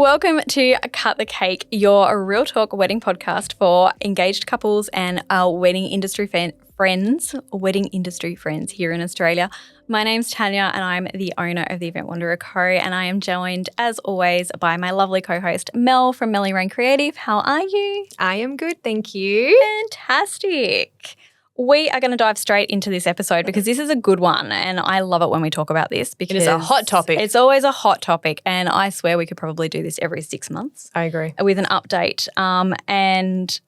Welcome to Cut the Cake, your real talk wedding podcast for engaged couples and our wedding industry friends here in Australia. My name's Tanya and I'm the owner of the Event Wanderer Co. And I am joined, as always, by my lovely co-host Mel from Melly Rain Creative. How are you? I am good, thank you. Fantastic. We are going to dive straight into this episode because this is a good one and I love it when we talk about this because It is a hot topic. It's always a hot topic and I swear we could probably do this every 6 months. I agree. With an update. And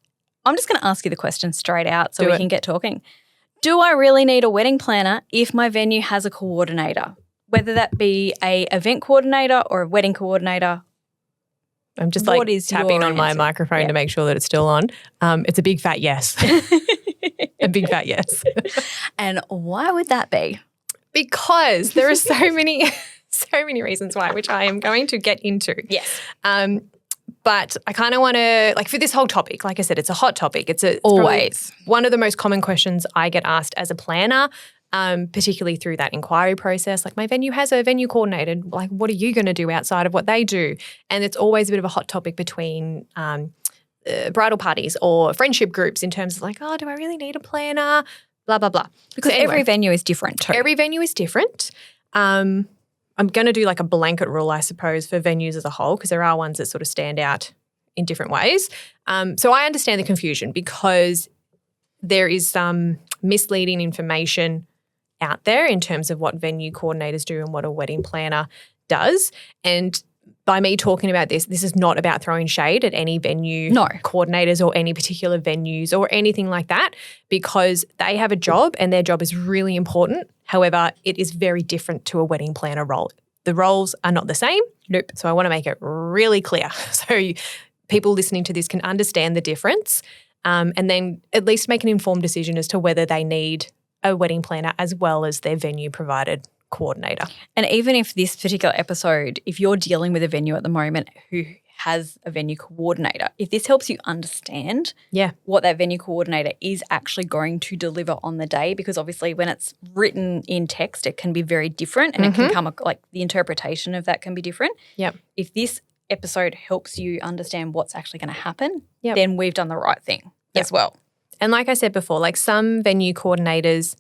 I'm just going to ask you the question straight out so we can get talking. Do I really need a wedding planner if my venue has a coordinator, whether that be a event coordinator or a wedding coordinator? I'm just tapping on my microphone to make sure that it's still on. It's a big fat yes. A big fat yes. And why would that be? Because there are so many reasons why, which I am going to get into. Yes. But I kind of want to, for this whole topic, like I said, it's a hot topic. It's always one of the most common questions I get asked as a planner, particularly through that inquiry process. Like, my venue has a venue coordinator. Like, what are you going to do outside of what they do? And it's always a bit of a hot topic between bridal parties or friendship groups in terms of do I really need a planner? Blah, blah, blah. Because every venue is different too. Every venue is different. I'm going to do a blanket rule, I suppose, for venues as a whole because there are ones that sort of stand out in different ways. So I understand the confusion because there is some misleading information out there in terms of what venue coordinators do and what a wedding planner does. And by me talking about this is not about throwing shade at any venue coordinators or any particular venues or anything like that because they have a job and their job is really important. However, it is very different to a wedding planner role. The roles are not the same. Nope. So I want to make it really clear so people listening to this can understand the difference and then at least make an informed decision as to whether they need a wedding planner as well as their venue provided coordinator. And even if this particular episode, if you're dealing with a venue at the moment who has a venue coordinator, if this helps you understand what that venue coordinator is actually going to deliver on the day, because obviously when it's written in text, it can be very different and it can come the interpretation of that can be different. Yep. If this episode helps you understand what's actually going to happen, then we've done the right thing as well. And like I said before, some venue coordinators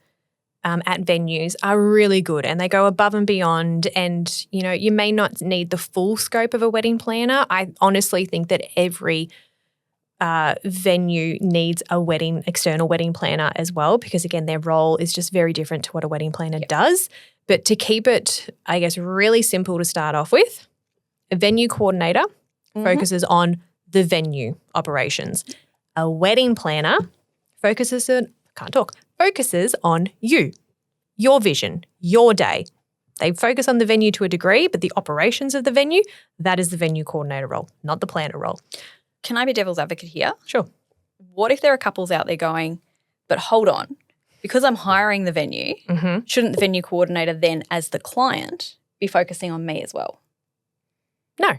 at venues are really good and they go above and beyond and, you may not need the full scope of a wedding planner. I honestly think that every venue needs a external wedding planner as well because, again, their role is just very different to what a wedding planner does. But to keep it, I guess, really simple to start off with, a venue coordinator focuses on the venue operations. A wedding planner focuses on you, your vision, your day. They focus on the venue to a degree, but the operations of the venue, that is the venue coordinator role, not the planner role. Can I be devil's advocate here? Sure. What if there are couples out there going, but hold on, because I'm hiring the venue, shouldn't the venue coordinator then, as the client, be focusing on me as well? No.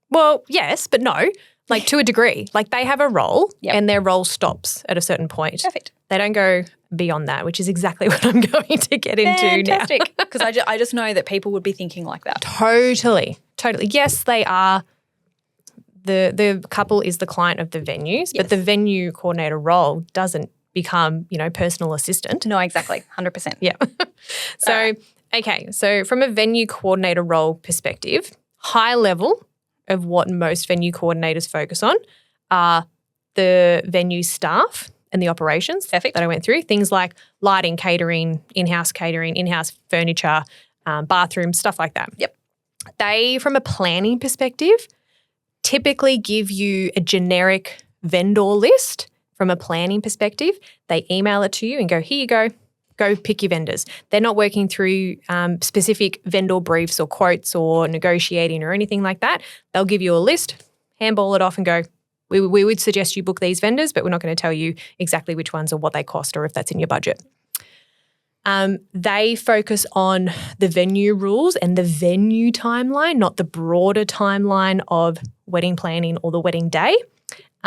Well, yes, but no. To a degree. They have a role and their role stops at a certain point. Perfect. They don't go beyond that, which is exactly what I'm going to get into now. Fantastic. Because I just know that people would be thinking like that. Totally. Yes, they are. The couple is the client of the venues, but the venue coordinator role doesn't become, personal assistant. No, exactly. 100%. Yeah. So from a venue coordinator role perspective, high level of what most venue coordinators focus on are the venue staff and the operations that I went through. Things like lighting, catering, in-house furniture, bathrooms, stuff like that. Yep. They, from a planning perspective, typically give you a generic vendor list from a planning perspective. They email it to you and go, here you go. Go pick your vendors. They're not working through specific vendor briefs or quotes or negotiating or anything like that. They'll give you a list, handball it off and go, we would suggest you book these vendors, but we're not going to tell you exactly which ones or what they cost or if that's in your budget. They focus on the venue rules and the venue timeline, not the broader timeline of wedding planning or the wedding day.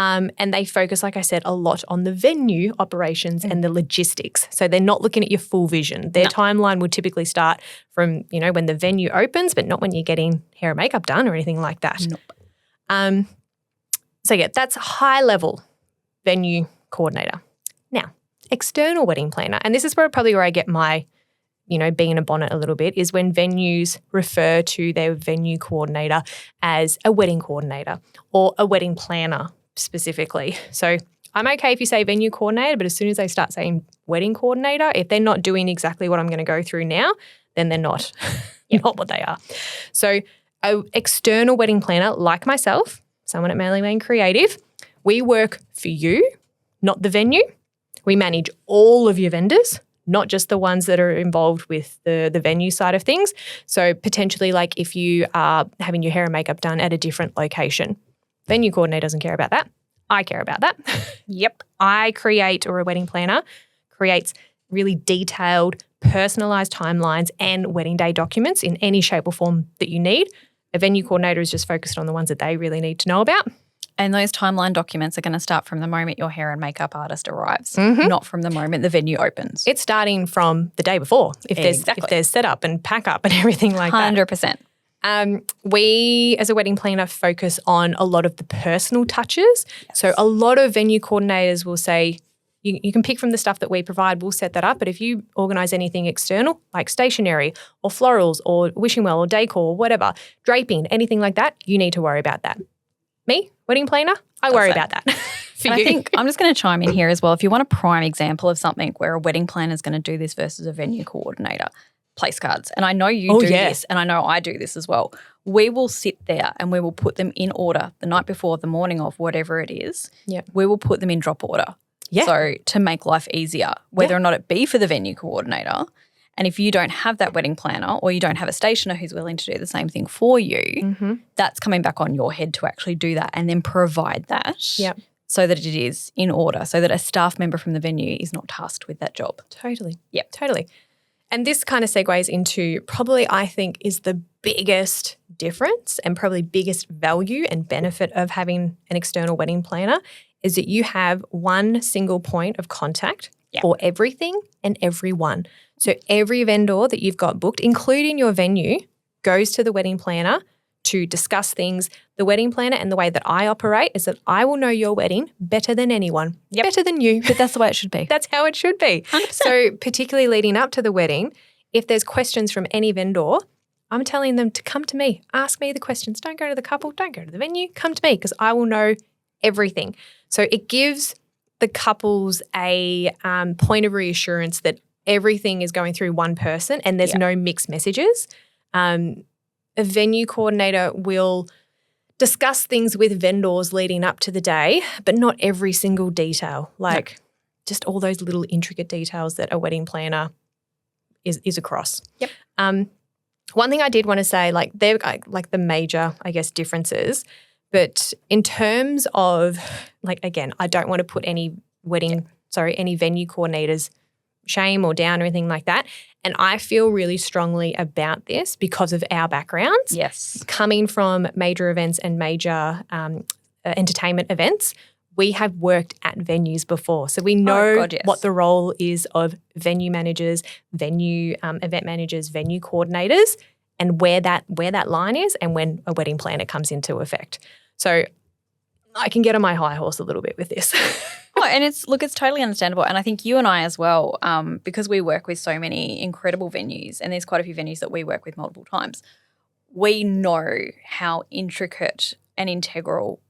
And they focus, like I said, a lot on the venue operations and the logistics. So they're not looking at your full vision. Their timeline would typically start from, when the venue opens, but not when you're getting hair and makeup done or anything like that. Nope. So yeah, that's high level venue coordinator. Now, external wedding planner, and this is probably where I get my, being a bonnet a little bit, is when venues refer to their venue coordinator as a wedding coordinator or a wedding planner specifically. So I'm okay if you say venue coordinator, but as soon as they start saying wedding coordinator, if they're not doing exactly what I'm going to go through now, then they're not, not what they are. So an external wedding planner like myself, someone at Manly Main Creative, we work for you, not the venue. We manage all of your vendors, not just the ones that are involved with the venue side of things. So potentially like if you are having your hair and makeup done at a different location, venue coordinator doesn't care about that. I care about that. Yep. I create, or a wedding planner creates really detailed, personalised timelines and wedding day documents in any shape or form that you need. A venue coordinator is just focused on the ones that they really need to know about. And those timeline documents are going to start from the moment your hair and makeup artist arrives, not from the moment the venue opens. It's starting from the day before if there's setup and pack up and everything like 100%. that. We, as a wedding planner, focus on a lot of the personal touches. Yes. So a lot of venue coordinators will say, you can pick from the stuff that we provide, we'll set that up. But if you organise anything external, like stationery or florals or wishing well or decor or whatever, draping, anything like that, you need to worry about that. Me, wedding planner, I worry about that. I think I'm just going to chime in here as well. If you want a prime example of something where a wedding planner is going to do this versus a venue coordinator, place cards. And I know you do this, and I know I do this as well. We will sit there and we will put them in order the night before, the morning of, whatever it is. Yeah. We will put them in drop order. Yeah. So to make life easier, whether or not it be for the venue coordinator. And if you don't have that wedding planner or you don't have a stationer who's willing to do the same thing for you, that's coming back on your head to actually do that and then provide that so that it is in order, so that a staff member from the venue is not tasked with that job. Totally. Yep. Totally. And this kind of segues into probably, I think, is the biggest difference and probably biggest value and benefit of having an external wedding planner is that you have one single point of contact for everything and everyone. So every vendor that you've got booked, including your venue, goes to the wedding planner to discuss things. The wedding planner and the way that I operate is that I will know your wedding better than anyone, better than you. But that's the way it should be. That's how it should be. 100%. So particularly leading up to the wedding, if there's questions from any vendor, I'm telling them to come to me, ask me the questions. Don't go to the couple, don't go to the venue, come to me because I will know everything. So it gives the couples a point of reassurance that everything is going through one person and there's no mixed messages. A venue coordinator will discuss things with vendors leading up to the day, but not every single detail, just all those little intricate details that a wedding planner is across. Yep. One thing I did want to say, they're like the major, I guess, differences, but in terms of, again, I don't want to put any any venue coordinators shame or down or anything like that. And I feel really strongly about this because of our backgrounds. Yes. Coming from major events and major entertainment events, we have worked at venues before. So we know what the role is of venue managers, venue event managers, venue coordinators, and where that line is and when a wedding planner comes into effect. So I can get on my high horse a little bit with this. And it's totally understandable. And I think you and I as well, because we work with so many incredible venues, and there's quite a few venues that we work with multiple times, we know how intricate and integral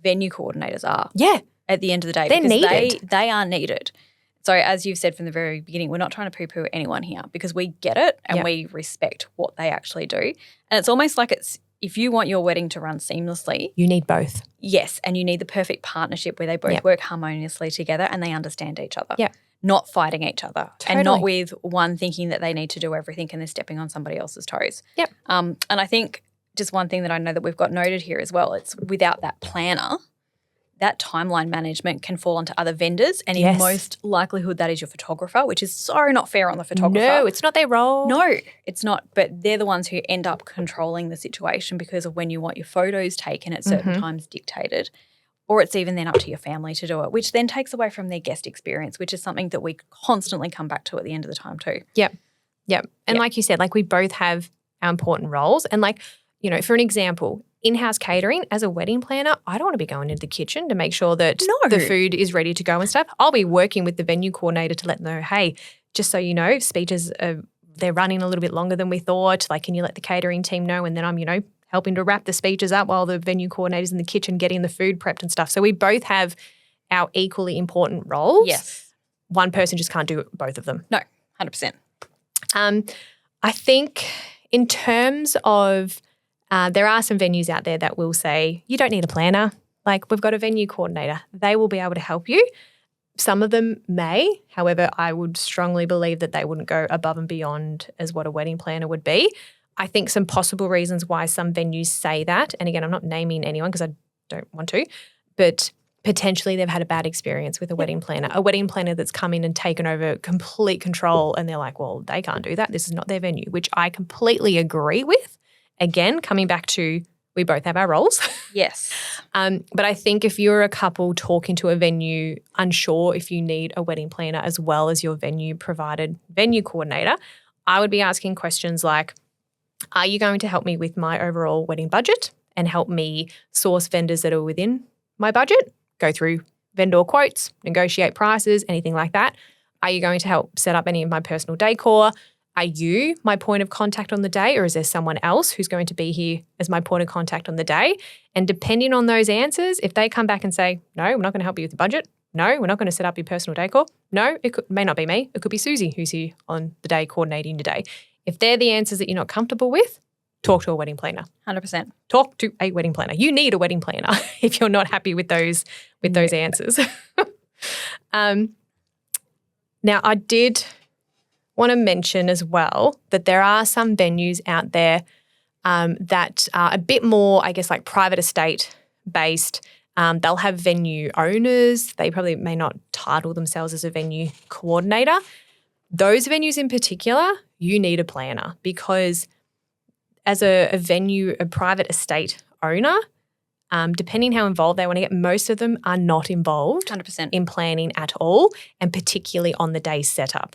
venue coordinators are. Yeah. At the end of the day. They're needed. They are needed. So as you've said from the very beginning, we're not trying to poo-poo anyone here because we get it and we respect what they actually do. And it's almost like if you want your wedding to run seamlessly. You need both. Yes, and you need the perfect partnership where they both work harmoniously together and they understand each other. Yeah. Not fighting each other. Totally. And not with one thinking that they need to do everything and they're stepping on somebody else's toes. Yep. And I think just one thing that I know that we've got noted here as well, it's without that planner, that timeline management can fall onto other vendors, and in most likelihood that is your photographer, which is so not fair on the photographer. No, it's not their role. No, it's not. But they're the ones who end up controlling the situation because of when you want your photos taken at certain times dictated. Or it's even then up to your family to do it, which then takes away from their guest experience, which is something that we constantly come back to at the end of the time too. Yep. And like you said, like we both have our important roles. And like, you know, for an example, in-house catering as a wedding planner, I don't want to be going into the kitchen to make sure that the food is ready to go and stuff. I'll be working with the venue coordinator to let them know, hey, just so you know, speeches they're running a little bit longer than we thought. Like, can you let the catering team know? And then I'm, you know, helping to wrap the speeches up while the venue coordinator's in the kitchen getting the food prepped and stuff. So we both have our equally important roles. Yes. One person just can't do both of them. No, 100%. I think in terms of there are some venues out there that will say, you don't need a planner. Like, we've got a venue coordinator. They will be able to help you. Some of them may. However, I would strongly believe that they wouldn't go above and beyond as what a wedding planner would be. I think some possible reasons why some venues say that, and again, I'm not naming anyone because I don't want to, but potentially they've had a bad experience with a wedding planner that's come in and taken over complete control, and they're like, well, they can't do that. This is not their venue, which I completely agree with. Again, coming back to we both have our roles. Yes. But I think if you're a couple talking to a venue, unsure if you need a wedding planner as well as your venue provided venue coordinator, I would be asking questions like, are you going to help me with my overall wedding budget and help me source vendors that are within my budget, go through vendor quotes, negotiate prices, anything like that? Are you going to help set up any of my personal decor? Are you my point of contact on the day, or is there someone else who's going to be here as my point of contact on the day? And depending on those answers, if they come back and say, no, we're not going to help you with the budget. No, we're not going to set up your personal decor. No, may not be me. It could be Susie who's here on the day coordinating your day. If they're the answers that you're not comfortable with, talk to a wedding planner. 100%. Talk to a wedding planner. You need a wedding planner if you're not happy with those answers. Now, I did want to mention as well that there are some venues out there that are a bit more, I guess, like private estate based. They'll have venue owners. They probably may not title themselves as a venue coordinator. Those venues in particular, you need a planner because as a venue, a private estate owner, depending how involved they want to get, most of them are not involved 100% in planning at all, and particularly on the day setup.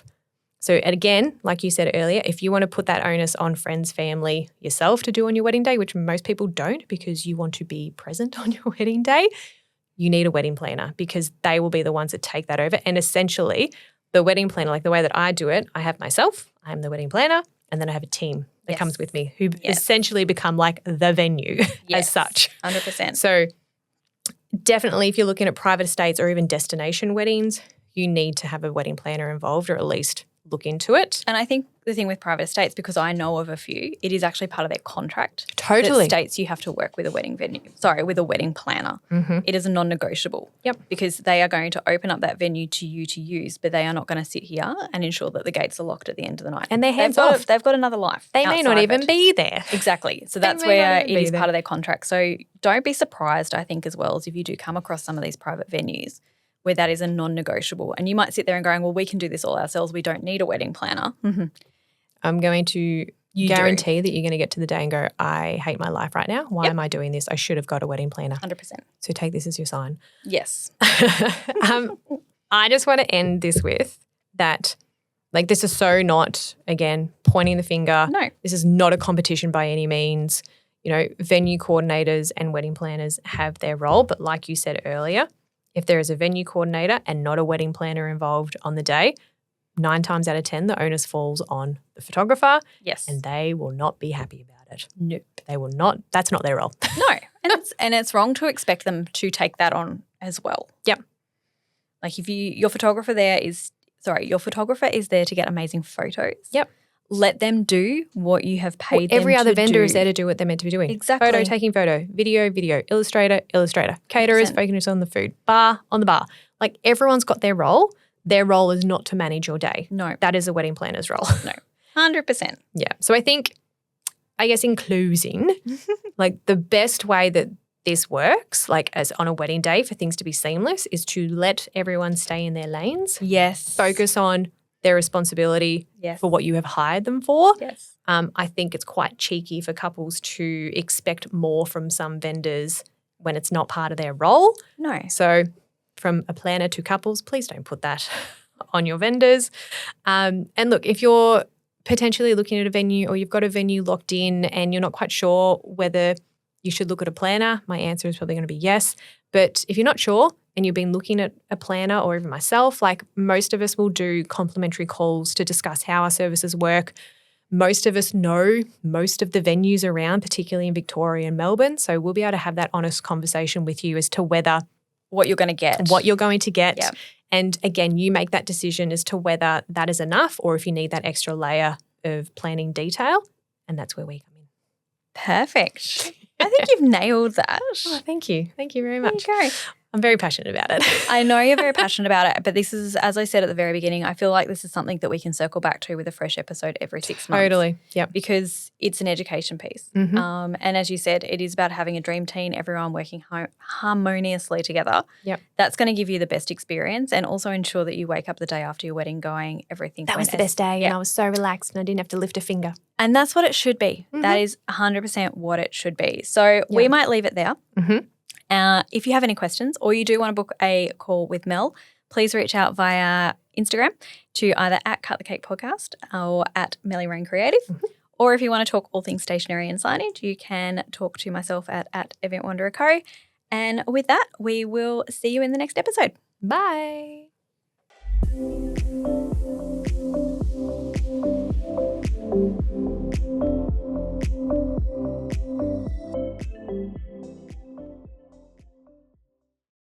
So again, like you said earlier, if you want to put that onus on friends, family, yourself to do on your wedding day, which most people don't because you want to be present on your wedding day, you need a wedding planner because they will be the ones that take that over. And essentially, the wedding planner, like the way that I do it, I have myself, I'm the wedding planner, and then I have a team that comes with me who essentially become like the venue as such. 100%. So definitely if you're looking at private estates or even destination weddings, you need to have a wedding planner involved or at least look into it. And I think the thing with private estates, because I know of a few, it is actually part of their contract. Totally. That states you have to work with a wedding with a wedding planner. Mm-hmm. It is a non-negotiable. Yep. Because they are going to open up that venue to you to use, but they are not going to sit here and ensure that the gates are locked at the end of the night. And they're hands off. They've got another life. They may not even be there. Exactly. So that's where it is part of their contract. So don't be surprised, I think, as well, as if you do come across some of these private venues where that is a non-negotiable. And you might sit there and going, well, we can do this all ourselves. We don't need a wedding planner. Mm-hmm. I'm going to guarantee that you're going to get to the day and go, I hate my life right now. Why am I doing this? I should have got a wedding planner. 100%. So take this as your sign. Yes. I just want to end this with that, like, this is so not, again, pointing the finger. No. This is not a competition by any means. You know, venue coordinators and wedding planners have their role. But like you said earlier, if there is a venue coordinator and not a wedding planner involved on the day, 9 times out of 10, the onus falls on the photographer. Yes. And they will not be happy about it. Nope. They will not. That's not their role. No. And it's wrong to expect them to take that on as well. Yep. Like if your photographer is there to get amazing photos. Yep. Let them do what you have paid them to do. Every other vendor is there to do what they're meant to be doing. Exactly. Photo, taking photo, video, illustrator. Caterers, 100%. focus on the food. Bar, on the bar. Like everyone's got their role. Their role is not to manage your day. No. That is a wedding planner's role. No. 100%. Yeah. So I guess in closing, like the best way that this works, like as on a wedding day for things to be seamless, is to let everyone stay in their lanes. Yes. Focus on their responsibility Yes. for what you have hired them for. Yes. I think it's quite cheeky for couples to expect more from some vendors when it's not part of their role. No. So from a planner to couples, please don't put that on your vendors. And look, if you're potentially looking at a venue or you've got a venue locked in and you're not quite sure whether you should look at a planner, my answer is probably going to be yes. But if you're not sure and you've been looking at a planner or even myself, like most of us will do complimentary calls to discuss how our services work. Most of us know most of the venues around, particularly in Victoria and Melbourne. So we'll be able to have that honest conversation with you as to whether what you're going to get. What you're going to get. Yep. And again, you make that decision as to whether that is enough or if you need that extra layer of planning detail. And that's where we come in. Perfect. I think you've nailed that. Oh, thank you. Thank you very much. There you go. I'm very passionate about it. I know you're very passionate about it, but this is, as I said at the very beginning, I feel like this is something that we can circle back to with a fresh episode every 6 months. Totally, yeah. Because it's an education piece. Mm-hmm. And as you said, it is about having a dream team, everyone working harmoniously together. Yep. That's going to give you the best experience and also ensure that you wake up the day after your wedding going, everything that was the best day, yeah. and I was so relaxed and I didn't have to lift a finger. And that's what it should be. Mm-hmm. That is 100% what it should be. So we might leave it there. Mm-hmm. If you have any questions or you do want to book a call with Mel, please reach out via Instagram to either at Cut the Cake Podcast or at Melly Rain Creative. Mm-hmm. Or if you want to talk all things stationery and signage, you can talk to myself at Event Wanderer Co. And with that, we will see you in the next episode. Bye.